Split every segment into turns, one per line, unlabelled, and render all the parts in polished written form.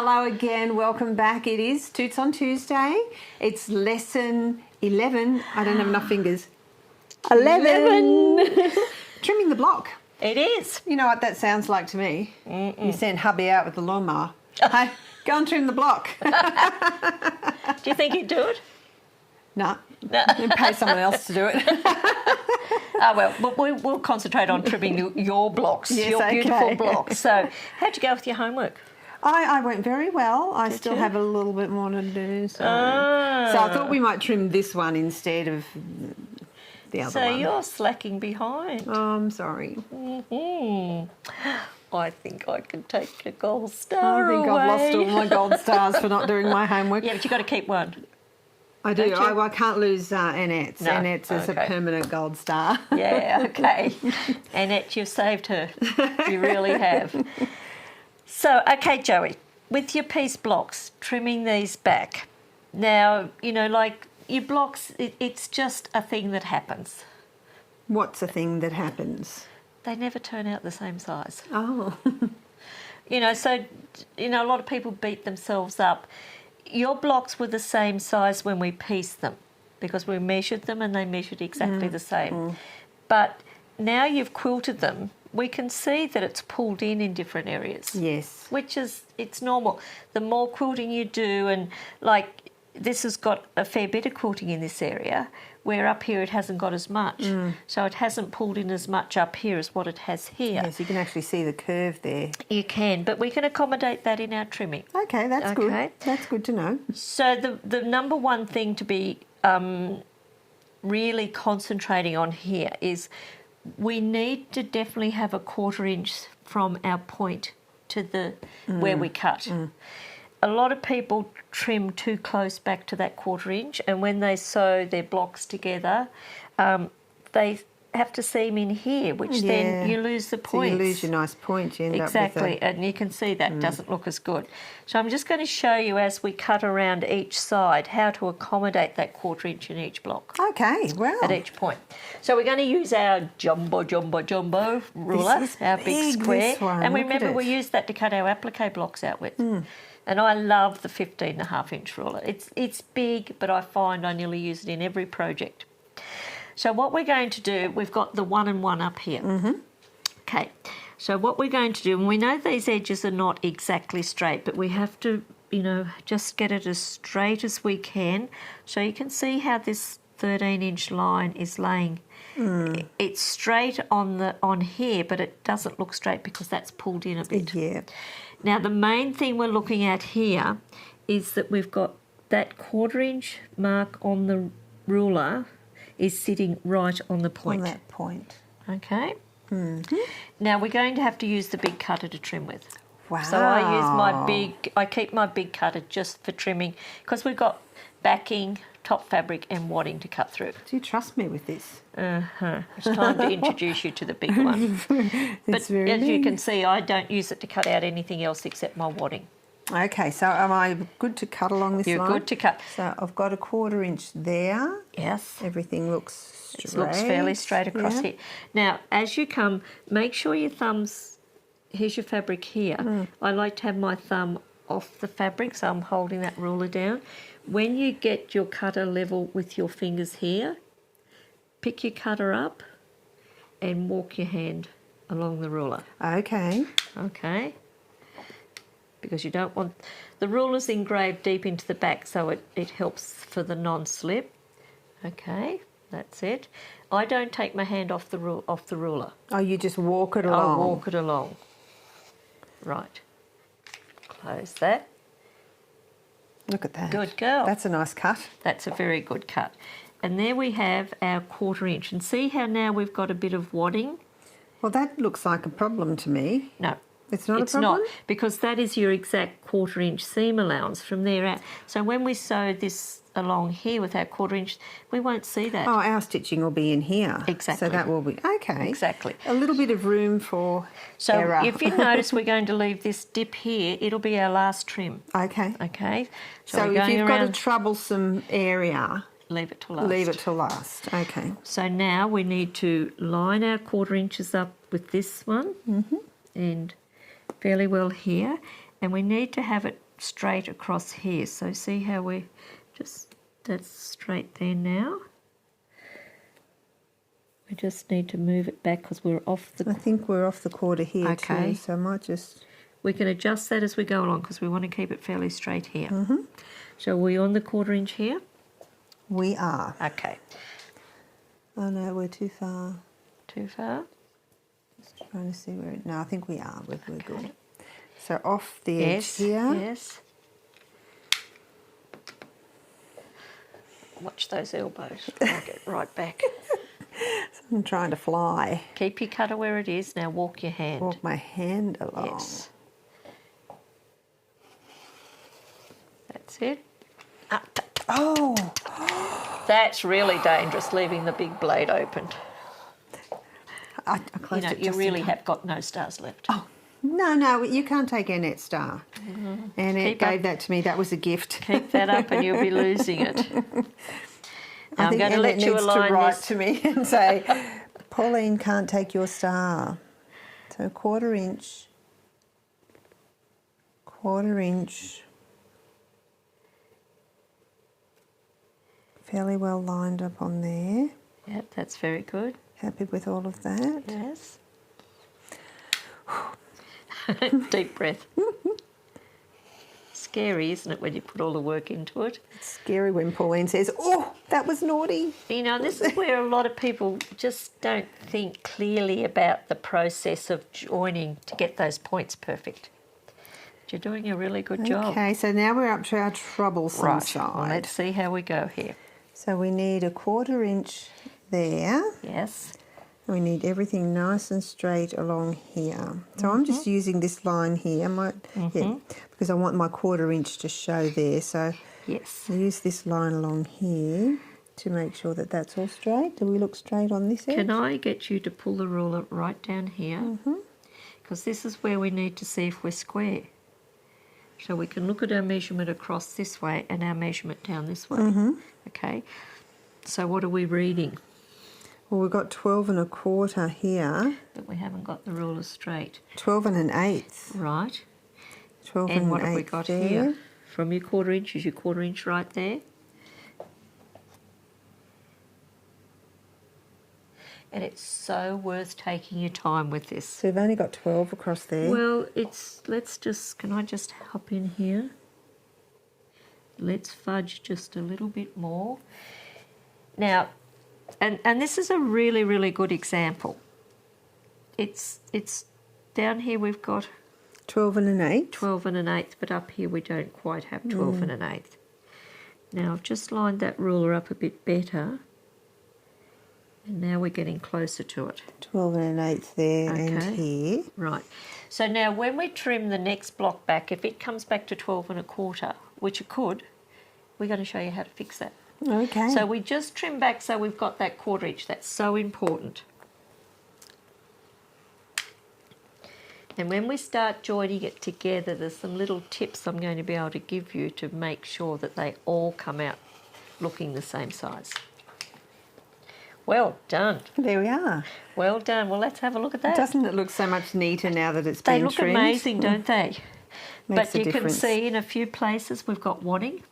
Hello again, welcome back. It is Toots on Tuesday. It's lesson 11. I don't have enough fingers. 11. Trimming the block.
It is.
You know what that sounds like to me? You send hubby out with the lawnmower. Hey, go and trim the block.
Do you think he'd do it?
No. You pay someone else to do it.
We'll concentrate on trimming your blocks,
Yes,
your
okay.
beautiful blocks. So how'd you go with your homework?
I went very well. I still
you?
have a little bit more to do. So I thought we might trim this one instead of the other one.
So you're slacking behind.
Oh, I'm sorry.
I think I could take a gold star
I think
away.
I've lost all my gold stars for not doing my homework.
Yeah, but you've got to keep one.
I do.
Don't you?
I can't lose Annette's.
No.
Annette's is a permanent gold star.
Yeah, okay. Annette, you've saved her. You really have. So, okay, Joey, with your piece blocks, trimming these back. Now, you know, like your blocks, it's just a thing that happens.
What's a thing that happens?
They never turn out the same size.
Oh.
You know, so, you know, a lot of people beat themselves up. Your blocks were the same size when we pieced them because we measured them and they measured exactly the same. But now you've quilted them, we can see that it's pulled in different areas.
Yes.
Which is, it's normal. The more quilting you do, and like this has got a fair bit of quilting in this area, where up here it hasn't got as much. So it hasn't pulled in as much up here as what it has here.
Yes, you can actually see the curve there.
You can, but we can accommodate that in our trimming.
Okay, that's good. That's good to know.
So the number one thing to be really concentrating on here is we need to definitely have a 1/4 inch from our point to the where we cut. A lot of people trim too close back to that 1/4 inch, and when they sew their blocks together, they have to seam in here, which then you lose the
So
points.
you lose your nice point. You end
Exactly,
up with
and you can see that doesn't look as good. So I'm just going to show you as we cut around each side how to accommodate that 1/4 inch in each block.
Okay, well.
At each point. So we're going to use our jumbo ruler,
This is
our big
big,
square.
this one.
And
Look at
remember,
it.
we use that to cut our applique blocks out with. And I love the 15.5 inch ruler. It's big, but I find I nearly use it in every project. So what we're going to do, we've got the 1 and 1 up here. Okay, so what we're going to do, and we know these edges are not exactly straight, but we have to, you know, just get it as straight as we can. So you can see how this 13-inch line is laying. It's straight on here, but it doesn't look straight because that's pulled in a bit.
Yeah.
Now, the main thing we're looking at here is that we've got that 1/4 inch mark on the ruler is sitting right on the point.
On that point.
Okay? Now, we're going to have to use the big cutter to trim with.
Wow.
So I keep my big cutter just for trimming because we've got backing, top fabric and wadding to cut through.
Do you trust me with this?
It's time to introduce you to the big one. But as you can see, I don't use it to cut out anything else except my wadding.
Okay, so am I good to cut along this line?
You're good to cut.
So I've got a 1/4 inch there.
Yes.
Everything looks straight.
It looks fairly straight across here. Now, as you come, make sure your thumbs, here's your fabric here. I like to have my thumb off the fabric, so I'm holding that ruler down. When you get your cutter level with your fingers here, pick your cutter up and walk your hand along the ruler.
Okay.
Okay? Because you don't want... The ruler's engraved deep into the back, so it helps for the non-slip. Okay, that's it. I don't take my hand off the ruler.
Oh, you just walk it along.
I walk it along. Right. Close that.
Look at that.
Good girl.
That's a nice cut.
That's a very good cut. And there we have our 1/4 inch. And see how now we've got a bit of wadding?
Well, that looks like a problem to me.
No.
It's not
It's
a problem?
not, because that is your exact 1/4 inch seam allowance from there out. So when we sew this along here with our 1/4 inch, we won't see that.
Oh, our stitching will be in here.
Exactly.
So that will be... Okay.
Exactly.
A little bit of room for
So
error.
if you notice we're going to leave this dip here, it'll be our last trim.
Okay.
Okay?
So
we're
if
going
you've got a
around,
troublesome area,
leave it till last.
leave it till last. Okay.
So now we need to line our 1/4 inches up with this one and fairly well here, and we need to have it straight across here. So see how we just, that's straight there now. We just need to move it back because we're off the...
I think we're off the quarter here
Okay.
too, so I might just...
We can adjust that as we go along because we want to keep it fairly straight here.
Mm-hmm.
So are we on the 1/4 inch here?
We are.
Okay.
Oh no, we're too far.
Too far?
Just trying to see where... No, I think we are. We're good. So off the
Yes,
edge here.
yes. Watch those elbows. I'll get right back.
I'm trying to fly.
Keep your cutter where it is. Now walk your hand.
Walk my hand along.
Yes. That's it. Up.
Oh!
That's really dangerous, leaving the big blade opened.
I closed it
You
just in
really
time.
have got no stars left.
Oh, no, you can't take Annette's star. Annette
Keep
gave
up.
that to me. That was a gift.
Keep that up and you'll be losing it.
I
I'm
think
going to let
Annette
you
needs
align
to write
this.
to me and say, Pauline can't take your star. So 1/4 inch, fairly well lined up on there.
Yep, that's very good.
Happy with all of that.
Yes. Deep breath. Scary, isn't it, when you put all the work into it?
It's scary when Pauline says, oh, that was naughty.
You know, this is where a lot of people just don't think clearly about the process of joining to get those points perfect. But you're doing a really good job.
Okay, so now we're up to our troublesome
Right,
side.
well, let's see how we go here.
So we need a 1/4 inch there.
Yes.
We need everything nice and straight along here. So I'm just using this line here, because I want my 1/4 inch to show there. So
Yes.
I use this line along here to make sure that that's all straight. Do we look straight on this edge?
Can I get you to pull the ruler right down here? Because this is where we need to see if we're square. So we can look at our measurement across this way and our measurement down this way. Okay. So what are we reading?
Well, we've got 12 1/4 here.
But we haven't got the ruler straight.
12 1/8.
Right.
12
And what
1/8
have we got
there.
here? From your 1/4 inch, is your 1/4 inch right there? And it's so worth taking your time with this.
So we've only got 12 across there.
Well, can I just hop in here? Let's fudge just a little bit more. Now, and this is a really, really good example. It's down here we've got
12 1/8.
12 1/8, but up here we don't quite have 12 1/8. Now I've just lined that ruler up a bit better, and now we're getting closer to it.
12 1/8 there and
Okay.
here.
Right. So now when we trim the next block back, if it comes back to 12 1/4, which it could, we're going to show you how to fix that.
Okay.
So we just trim back so we've got that 1/4 inch. That's so important. And when we start joining it together, there's some little tips I'm going to be able to give you to make sure that they all come out looking the same size. Well done.
There we are.
Well done. Well, let's have a look at that.
Doesn't it look so much neater now that it's
They
been
look
trimmed?
amazing, don't they?
Makes
But
a
you can
difference.
see in a few places we've got wadding.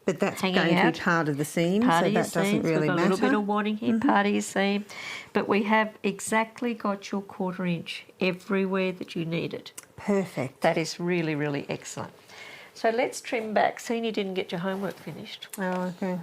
But that's
hanging
going to
out.
be part of the seam,
Part
so
of your
that doesn't
seams.
really
We've got
matter.
a little bit of wadding here, part of your seam. But we have exactly got your 1/4 inch everywhere that you need it.
Perfect.
That is really, really excellent. So let's trim back. Seeing you didn't get your homework finished.
Oh, okay.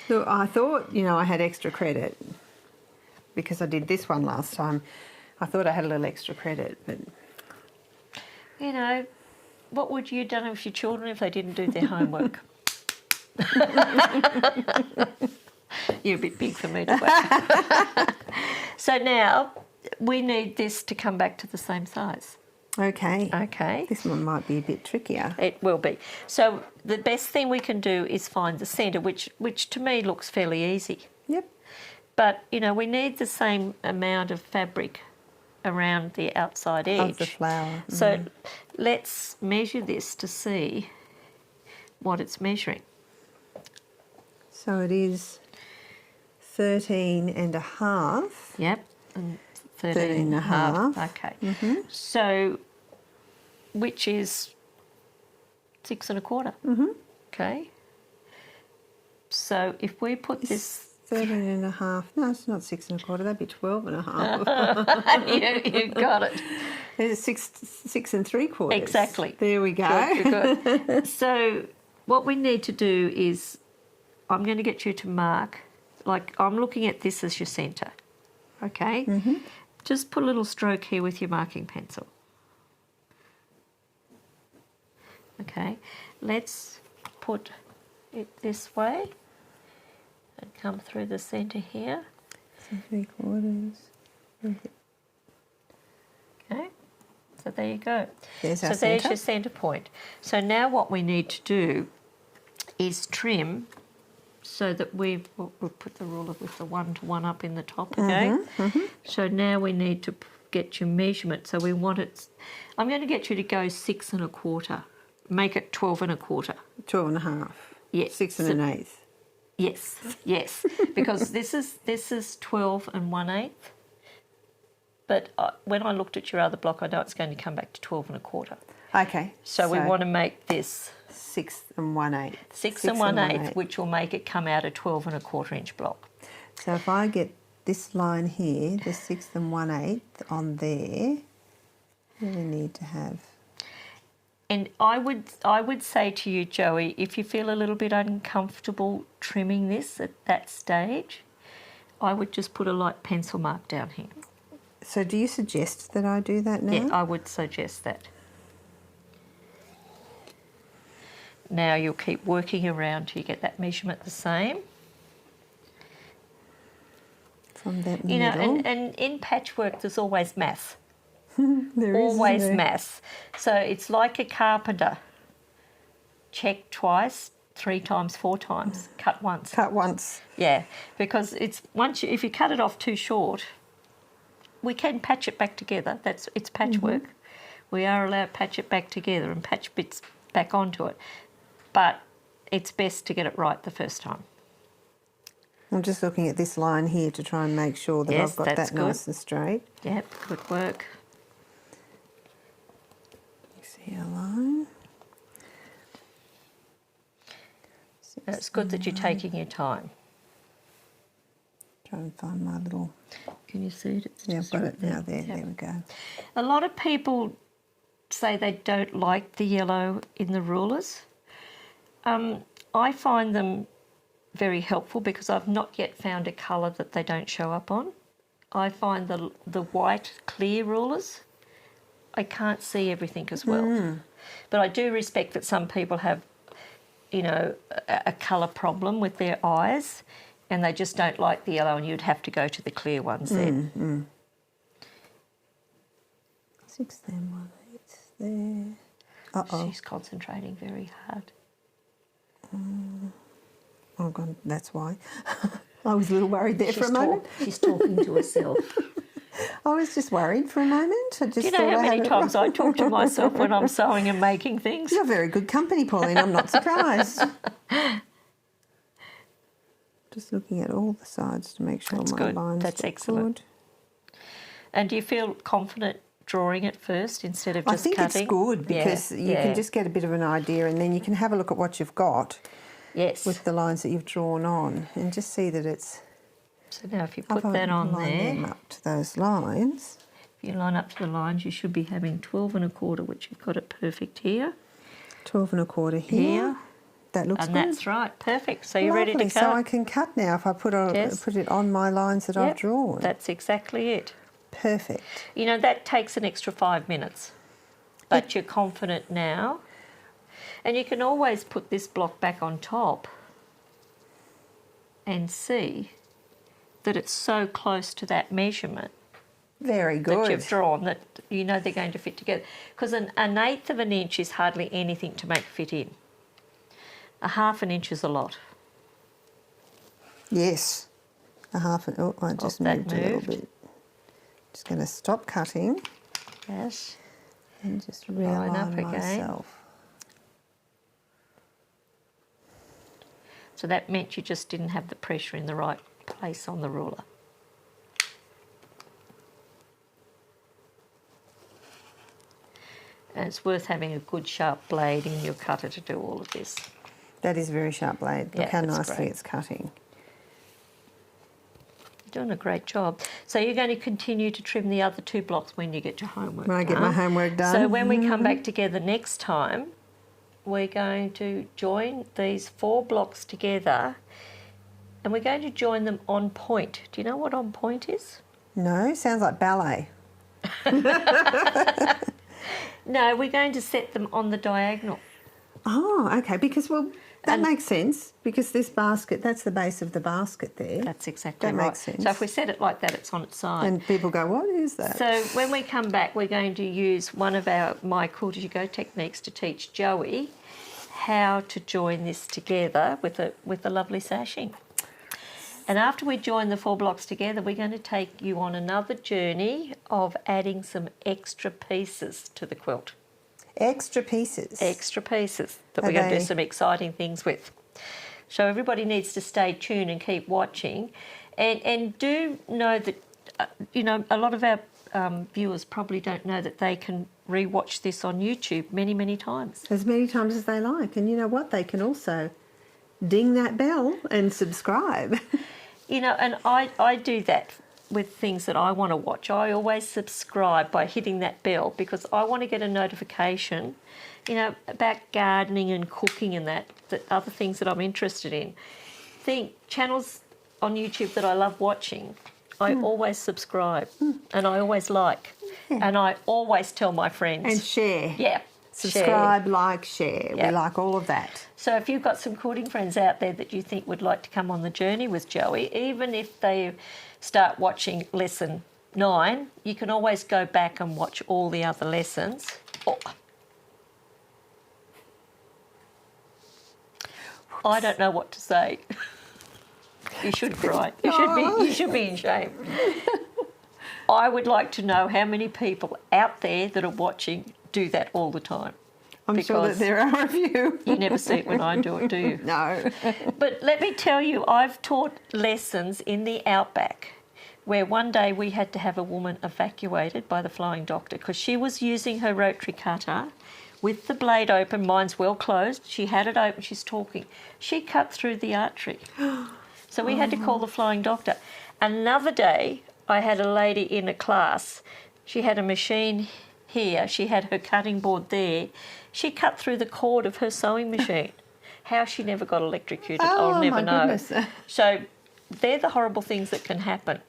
Look, I thought, I had extra credit because I did this one last time. I thought I had a little extra credit, but...
What would you have done with your children if they didn't do their homework? You're a bit big for me to work. So now we need this to come back to the same size.
Okay.
Okay.
This one might be a bit trickier.
It will be. So the best thing we can do is find the centre, which to me looks fairly easy.
Yep.
But, we need the same amount of fabric around the outside edge.
Of the flower.
So let's measure this to see what it's measuring.
So it is 13 and a half.
Yep. And
13 and a half.
Okay. So which is 6 1/4. Mm-hmm. Okay. So if we put this...
13.5. No, it's not 6 1/4. That'd be 12.5.
you got it.
It's 6 3/4.
Exactly.
There we go.
Good. So what we need to do is, I'm going to get you to mark, like I'm looking at this as your centre. Okay? Mm-hmm. Just put a little stroke here with your marking pencil. Okay. Let's put it this way and come through the centre here.
6 3/4.
Okay. So there you go.
There's our
there's
centre.
your centre point. So now what we need to do is trim so that we'll put the ruler with the 1 to 1 up in the top again. So now we need to get your measurement. So we want it, I'm going to get you to go 6 1/4. Make it 12 1/4.
12.5.
Yes.
6 1/8.
Yes, yes, because this is 12 1/8. But when I looked at your other block, I know it's going to come back to 12 1/4.
Okay.
So we want to make this
6 1/8.
6 1/8, which will make it come out a 12 1/4 inch block.
So if I get this line here, the 6 1/8 on there, then we need to have...
And I would say to you, Joey, if you feel a little bit uncomfortable trimming this at that stage, I would just put a light pencil mark down here.
So do you suggest that I do that now?
Yeah, I would suggest that. Now you'll keep working around till you get that measurement the same.
From that
You know,
middle.
and in patchwork there's always math.
There is,
Always
isn't there?
math. So it's like a carpenter. Check twice, 3 times, 4 times, cut once.
Cut once.
Yeah, because it's if you cut it off too short, we can patch it back together. It's patchwork. We are allowed to patch it back together and patch bits back onto it. But it's best to get it right the first time.
I'm just looking at this line here to try and make sure that
Yes,
I've got
that's
that
good.
nice and straight.
Yep, good work.
You see a line.
And it's good that you're taking your time.
Try and find my little...
Can you see it? It's
Yeah, I've
just
got
right
it now there.
Yep.
There we go.
A lot of people say they don't like the yellow in the rulers. I find them very helpful because I've not yet found a colour that they don't show up on. I find the white clear rulers, I can't see everything as well. But I do respect that some people have, you know, a colour problem with their eyes and they just don't like the yellow and you'd have to go to the clear ones then.
6 then 1/8 there. Uh-oh.
She's concentrating very hard.
Oh, God, that's why. I was a little worried there for a moment.
She's talking to herself.
I was just worried for a moment. I just
Do you know how many times I talk to myself when I'm sewing and making things?
You're very good company, Pauline. I'm not surprised. Just looking at all the sides to make sure
That's
my
good.
lines
That's
look
excellent.
good.
And do you feel confident drawing it first instead of
I
just
think
cutting?
it's good because you can just get a bit of an idea and then you can have a look at what you've got with the lines that you've drawn on and just see that it's...
So now if you put that on there,
them up to those lines.
if you line up to the lines, you should be having 12 1/4, which you've got it perfect here.
12 1/4 here. That looks
And
good.
that's right, perfect. So you're ready to
Lovely.
cut.
So I can cut now if I put it on my lines that I've drawn.
That's exactly it.
Perfect.
You know, that takes an extra 5 minutes, but you're confident now. And you can always put this block back on top and see that it's so close to that measurement
Very
that
good.
you've drawn that you know they're going to fit together. Because an 1/8 of an inch is hardly anything to make fit in. 1/2 an inch is a lot.
Yes. 1/2 an... Oh, I just
that
moved a little
moved.
bit. Just going to stop cutting
Yes.
and just
Line
realign
up again.
myself.
So that meant you just didn't have the pressure in the right place on the ruler. And it's worth having a good sharp blade in your cutter to do all of this.
That is a very sharp blade. Look
Yeah,
how
that's
nicely
great.
it's cutting.
Doing a great job. So you're going to continue to trim the other 2 blocks when you get your homework
When I get my homework done.
So when we come back together next time, we're going to join these 4 blocks together and we're going to join them on point. Do you know what on point is?
No, sounds like ballet.
No, we're going to set them on the diagonal.
Oh, okay, because, well, that makes sense, because this basket, that's the base of the basket there.
That's exactly
That
right.
makes sense.
So if we set it like that, it's on its side.
And people go, what is that?
So when we come back, we're going to use one of my Quilters You Go techniques to teach Joey how to join this together with a lovely sashing. And after we join the 4 blocks together, we're going to take you on another journey of adding some extra pieces to the quilt.
Extra pieces.
Extra pieces that we're going to do some exciting things with. So everybody needs to stay tuned and keep watching. And do know that, a lot of our viewers probably don't know that they can re-watch this on YouTube many, many times.
As many times as they like. And you know what? They can also ding that bell and subscribe.
And I do that with things that I want to watch. I always subscribe by hitting that bell because I want to get a notification, about gardening and cooking and that other things that I'm interested in. Channels on YouTube that I love watching, I always subscribe and I always like and I always tell my friends.
And share.
Yeah.
Subscribe, like, share.
Yep.
We like all of that.
So if you've got some quilting friends out there that you think would like to come on the journey with Joey, even if they start watching lesson 9, you can always go back and watch all the other lessons. Oh. I don't know what to say. You should cry. You should be in shame. I would like to know how many people out there that are watching do that all the time.
I'm sure that there are a few.
You never see it when I do it, do you?
No.
But let me tell you, I've taught lessons in the outback where one day we had to have a woman evacuated by the flying doctor because she was using her rotary cutter with the blade open. Mine's well closed. She had it open. She's talking. She cut through the artery. So we had to call the flying doctor. Another day, I had a lady in a class. She had a machine here. She had her cutting board there. She cut through the cord of her sewing machine. How she never got electrocuted, I'll never know.
Goodness.
So they're the horrible things that can happen.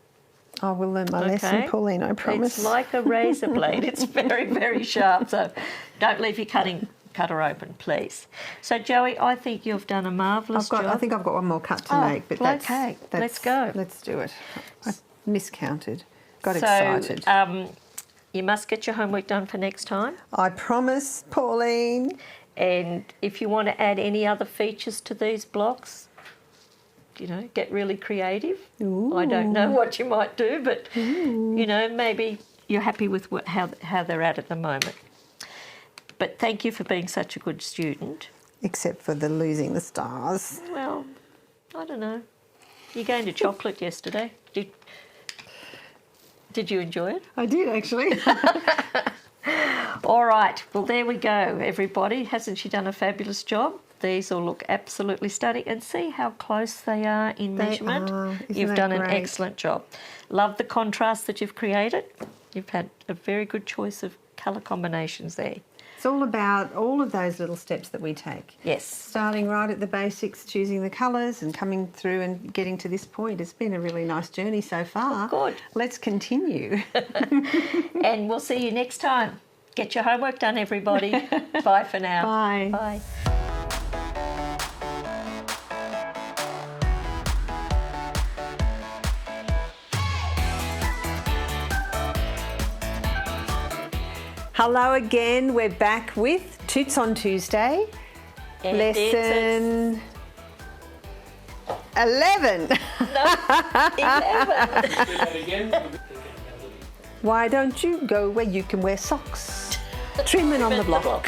I will learn my lesson, Pauline, I promise.
It's like a razor blade. It's very, very sharp. So don't leave your cutter open, please. So, Joey, I think you've done a marvellous job.
I think I've got one more cut to make. But
okay, let's go.
Let's do it. I miscounted. Got excited.
You must get your homework done for next time.
I promise, Pauline.
And if you want to add any other features to these blocks, get really creative.
Ooh.
I don't know what you might do, but, maybe you're happy with how they're at the moment. But thank you for being such a good student.
Except for the losing the stars.
Well, I don't know. You gained a chocolate yesterday. Did you enjoy it?
I did, actually.
All right. Well, there we go, everybody. Hasn't she done a fabulous job? These all look absolutely stunning. And see how close they are in measurement. You've done an excellent job. Love the contrast that you've created. You've had a very good choice of colour combinations there.
It's all about all of those little steps that we take.
Yes.
Starting right at the basics, choosing the colours and coming through and getting to this point. It's been a really nice journey so far.
Oh, good.
Let's continue.
And we'll see you next time. Get your homework done, everybody. Bye for now.
Bye.
Bye.
Hello again. We're back with Toots on Tuesday.
And
Lesson 11.
No, 11.
Why don't you go where you can wear socks? Trimming on the block.